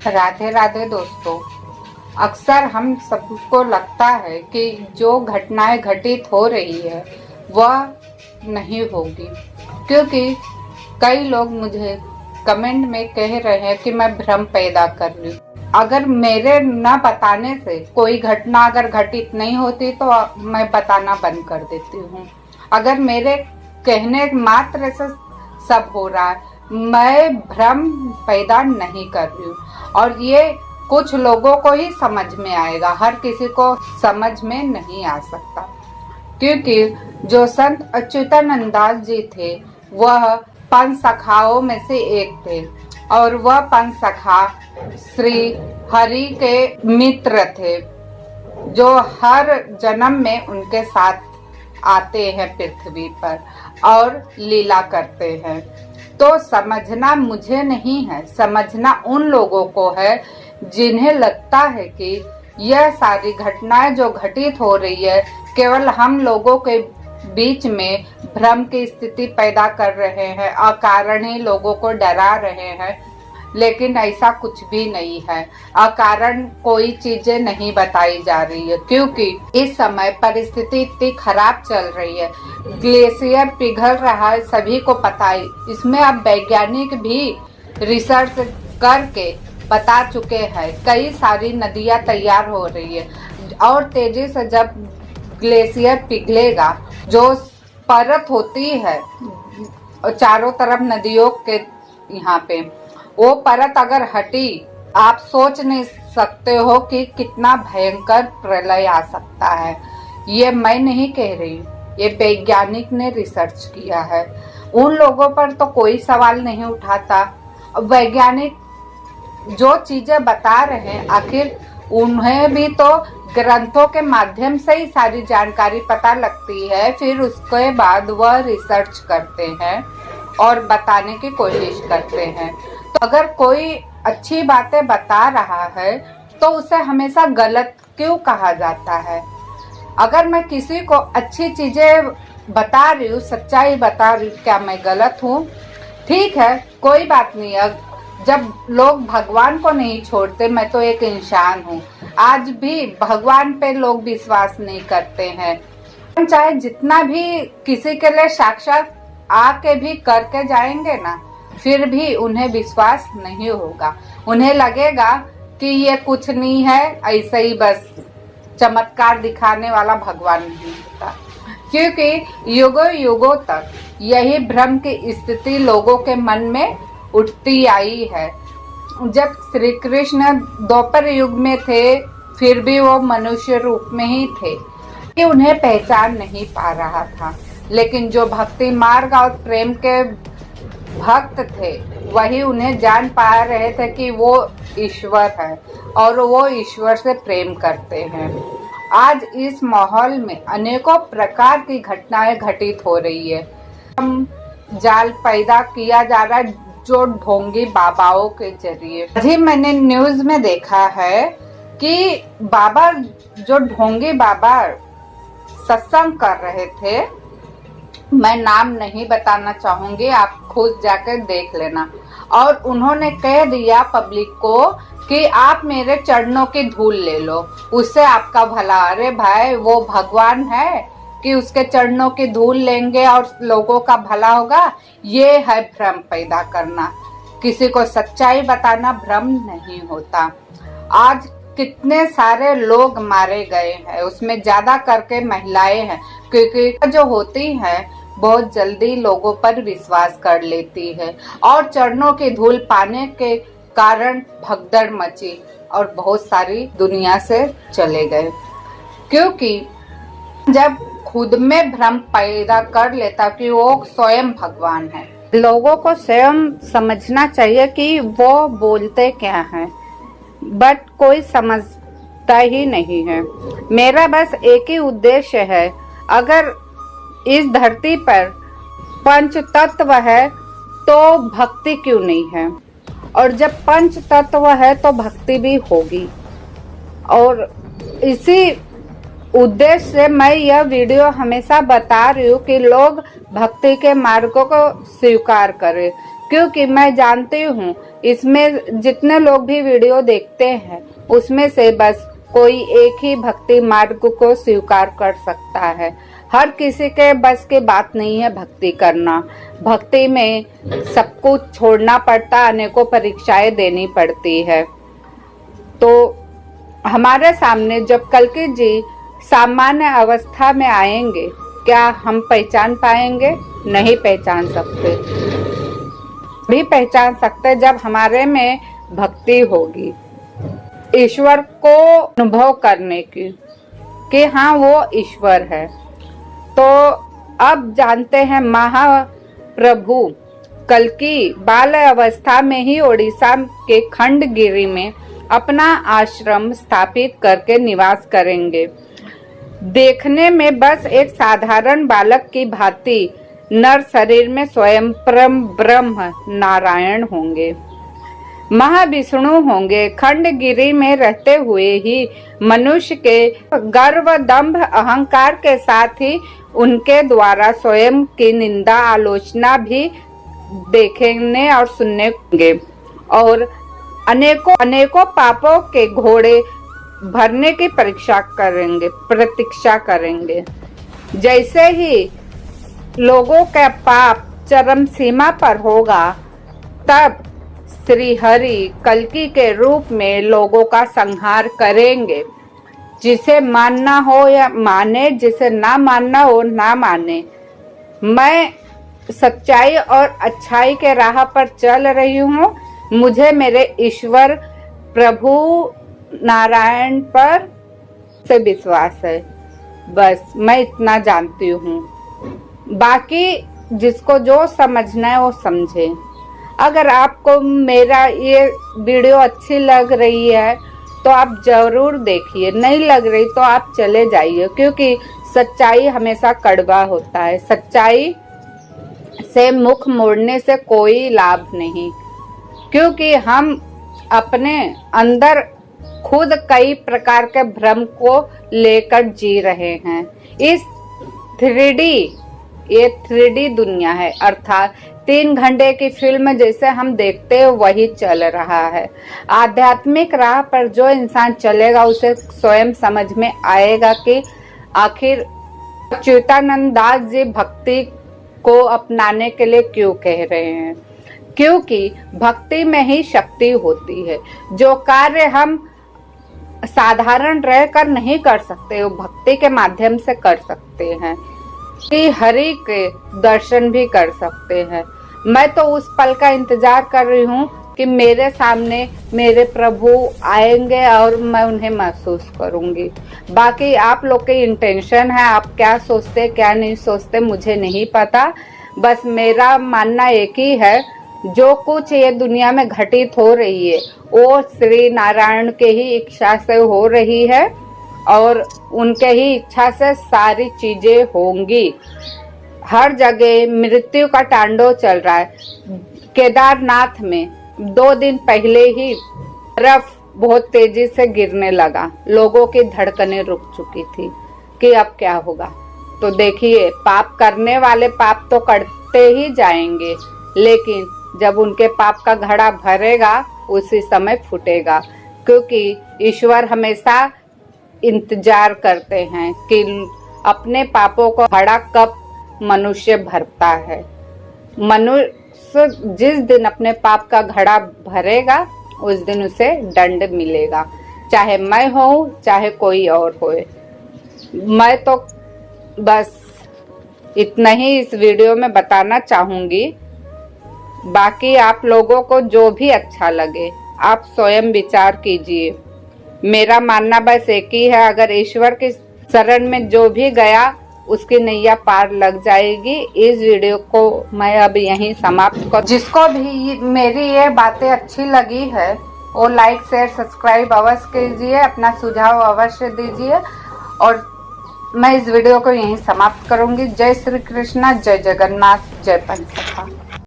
राधे राधे दोस्तों। अक्सर हम सबको लगता है कि जो घटनाएं घटित हो रही है वह नहीं होगी, क्योंकि कई लोग मुझे कमेंट में कह रहे हैं कि मैं भ्रम पैदा कर रही हूँ। अगर मेरे न बताने से कोई घटना अगर घटित नहीं होती तो मैं बताना बंद कर देती हूँ। अगर मेरे कहने मात्र से सब हो रहा है, मैं भ्रम पैदा नहीं कर रही हूँ। और ये कुछ लोगों को ही समझ में आएगा, हर किसी को समझ में नहीं आ सकता, क्योंकि जो संत अच्युतानंद दास जी थे वह 5 सखाओं में से एक थे और वह 5 सखा श्री हरि के मित्र थे, जो हर जन्म में उनके साथ आते हैं पृथ्वी पर और लीला करते हैं। तो समझना मुझे नहीं है, समझना उन लोगों को है जिन्हें लगता है कि यह सारी घटनाएं जो घटित हो रही है केवल हम लोगों के बीच में भ्रम की स्थिति पैदा कर रहे हैं, अकारण ही लोगों को डरा रहे हैं। लेकिन ऐसा कुछ भी नहीं है, अकारण कोई चीजें नहीं बताई जा रही है, क्योंकि इस समय परिस्थिति इतनी खराब चल रही है। ग्लेशियर पिघल रहा है, सभी को पता है। इसमें अब वैज्ञानिक भी रिसर्च करके बता चुके हैं, कई सारी नदियां तैयार हो रही है और तेजी से जब ग्लेशियर पिघलेगा, जो परत होती है चारों तरफ नदियों के यहाँ पे, वो परत अगर हटी, आप सोच नहीं सकते हो कि कितना भयंकर प्रलय आ सकता है। ये मैं नहीं कह रही, ये वैज्ञानिक ने रिसर्च किया है। उन लोगों पर तो कोई सवाल नहीं उठाता। वैज्ञानिक जो चीजें बता रहे हैं, आखिर उन्हें भी तो ग्रंथों के माध्यम से ही सारी जानकारी पता लगती है, फिर उसके बाद वह रिसर्च करते हैं और बताने की कोशिश करते हैं। तो अगर कोई अच्छी बातें बता रहा है तो उसे हमेशा गलत क्यों कहा जाता है? अगर मैं किसी को अच्छी चीजें बता रही हूँ, सच्चाई बता रही हूँ, क्या मैं गलत हूँ? ठीक है, कोई बात नहीं। जब लोग भगवान को नहीं छोड़ते, मैं तो एक इंसान हूँ, आज भी भगवान पे लोग विश्वास नहीं करते हैं। चाहे जितना भी किसी के लिए साक्षात आके भी करके जाएंगे ना, फिर भी उन्हें विश्वास नहीं होगा। उन्हें लगेगा कि ये कुछ नहीं है, ऐसे ही बस चमत्कार दिखाने वाला भगवान नहीं होता, क्योंकि युगों युगों तक यही भ्रम की स्थिति लोगों के मन में उठती आई है। जब श्री कृष्ण द्वापर युग में थे, फिर भी वो मनुष्य रूप में ही थे, कि उन्हें पहचान नहीं पा रहा था। लेकिन जो भक्ति मार्ग और प्रेम के भक्त थे, वही उन्हें जान पा रहे थे कि वो ईश्वर है और वो ईश्वर से प्रेम करते हैं। आज इस माहौल में अनेकों प्रकार की घटनाएं घटित हो रही है। हम जाल पैदा किया जा रहा है जो ढोंगी बाबाओं के जरिए। अभी मैंने न्यूज में देखा है कि बाबा, जो ढोंगी बाबा सत्संग कर रहे थे, मैं नाम नहीं बताना चाहूंगी, आप खुद जाकर देख लेना। और उन्होंने कह दिया पब्लिक को कि आप मेरे चरणों की धूल ले लो, उससे आपका भला। अरे भाई, वो भगवान है कि उसके चरणों की धूल लेंगे और लोगों का भला होगा? ये है भ्रम पैदा करना। किसी को सच्चाई बताना भ्रम नहीं होता। आज कितने सारे लोग मारे गए हैं, उसमें ज्यादा करके महिलाएं हैं, क्योंकि जो होती हैं बहुत जल्दी लोगों पर विश्वास कर लेती है और चरणों की धूल पाने के कारण भगदड़ मची और बहुत सारी दुनिया से चले गए। क्योंकि जब खुद में भ्रम पैदा कर लेता कि वो स्वयं भगवान है, लोगों को स्वयं समझना चाहिए कि वो बोलते क्या हैं, बट कोई समझता ही नहीं है। मेरा बस एक ही उद्देश्य है, अगर इस धरती पर पंच तत्व है तो भक्ति क्यों नहीं है? और जब पंच तत्व है तो भक्ति भी होगी। और इसी उद्देश्य से मैं यह वीडियो हमेशा बता रही हूँ कि लोग भक्ति के मार्गों को स्वीकार करें, क्योंकि मैं जानती हूँ इसमें जितने लोग भी वीडियो देखते हैं उसमें से बस कोई एक ही भक्ति मार्ग को स्वीकार कर सकता है। हर किसी के बस की बात नहीं है भक्ति करना। भक्ति में सब कुछ छोड़ना पड़ता, अनेकों परीक्षाएं देनी पड़ती है। तो हमारे सामने जब कल्कि जी सामान्य अवस्था में आएंगे, क्या हम पहचान पाएंगे? नहीं पहचान सकते। भी पहचान सकते जब हमारे में भक्ति होगी, ईश्वर को अनुभव करने की कि हाँ वो ईश्वर है। तो अब जानते हैं महाप्रभु कल्कि बाल अवस्था में ही ओडिशा के खंडगिरी में अपना आश्रम स्थापित करके निवास करेंगे। देखने में बस एक साधारण बालक की भांति नर शरीर में स्वयं परम ब्रह्म नारायण होंगे, महाविष्णु होंगे। खंडगिरी में रहते हुए ही मनुष्य के गर्व दंभ अहंकार के साथ ही उनके द्वारा स्वयं की निंदा आलोचना भी देखने और सुनने होंगे और अनेकों पापों के घोड़े भरने की प्रतीक्षा करेंगे। जैसे ही लोगों का पाप चरम सीमा पर होगा तब श्री हरि कल्कि के रूप में लोगों का संहार करेंगे। जिसे मानना हो या माने, जिसे ना मानना हो ना माने। मैं सच्चाई और अच्छाई के राह पर चल रही हूँ। मुझे मेरे ईश्वर प्रभु नारायण पर से विश्वास है। बस मैं इतना जानती हूँ। बाकी जिसको जो समझना है वो समझे। अगर आपको मेरा ये वीडियो अच्छी लग रही है तो आप जरूर देखिए, नहीं लग रही तो आप चले जाइए, क्योंकि सच्चाई हमेशा कड़वा होता है। सच्चाई से मुख मोड़ने से कोई लाभ नहीं, क्योंकि हम अपने अंदर खुद कई प्रकार के भ्रम को लेकर जी रहे हैं। इस 3D दुनिया है, अर्थात 3 घंटे की फिल्म जैसे हम देखते हैं वही चल रहा है। आध्यात्मिक राह पर जो इंसान चलेगा उसे स्वयं समझ में आएगा कि आखिर अच्युतानंद दास जी भक्ति को अपनाने के लिए क्यों कह रहे हैं। क्योंकि भक्ति में ही शक्ति होती है। जो कार्य हम साधारण रहकर नहीं कर सकते वो भक्ति के माध्यम से कर सकते हैं, कि हरि के दर्शन भी कर सकते हैं। मैं तो उस पल का इंतजार कर रही हूँ कि मेरे सामने मेरे प्रभु आएंगे और मैं उन्हें महसूस करूंगी। बाकी आप लोग के इंटेंशन है, आप क्या सोचते क्या नहीं सोचते मुझे नहीं पता। बस मेरा मानना एक ही है, जो कुछ ये दुनिया में घटित हो रही है वो श्री नारायण के ही इच्छा से हो रही है और उनके ही इच्छा से सारी चीजें होंगी। हर जगह मृत्यु का तांडव चल रहा है। केदारनाथ में 2 दिन पहले ही बर्फ बहुत तेजी से गिरने लगा, लोगों की धड़कनें रुक चुकी थी कि अब क्या होगा। तो देखिए, पाप करने वाले पाप तो करते ही जाएंगे, लेकिन जब उनके पाप का घड़ा भरेगा उसी समय फूटेगा, क्योंकि ईश्वर हमेशा इंतजार करते हैं कि अपने पापों को घड़ा कब मनुष्य भरता है। मनुष्य जिस दिन अपने पाप का घड़ा भरेगा उस दिन उसे दंड मिलेगा, चाहे मैं हो चाहे कोई और हो। मैं तो बस इतना ही इस वीडियो में बताना चाहूंगी। बाकी आप लोगों को जो भी अच्छा लगे आप स्वयं विचार कीजिए। मेरा मानना बस एक ही है, अगर ईश्वर की शरण में जो भी गया उसकी नैया पार लग जाएगी। इस वीडियो को मैं अब यहीं समाप्त कर। जिसको भी मेरी ये बातें अच्छी लगी है वो लाइक शेयर सब्सक्राइब अवश्य कीजिए, अपना सुझाव अवश्य दीजिए और मैं इस वीडियो को यहीं समाप्त करूंगी। जय श्री कृष्णा, जय जगन्नाथ, जय पंचसखा।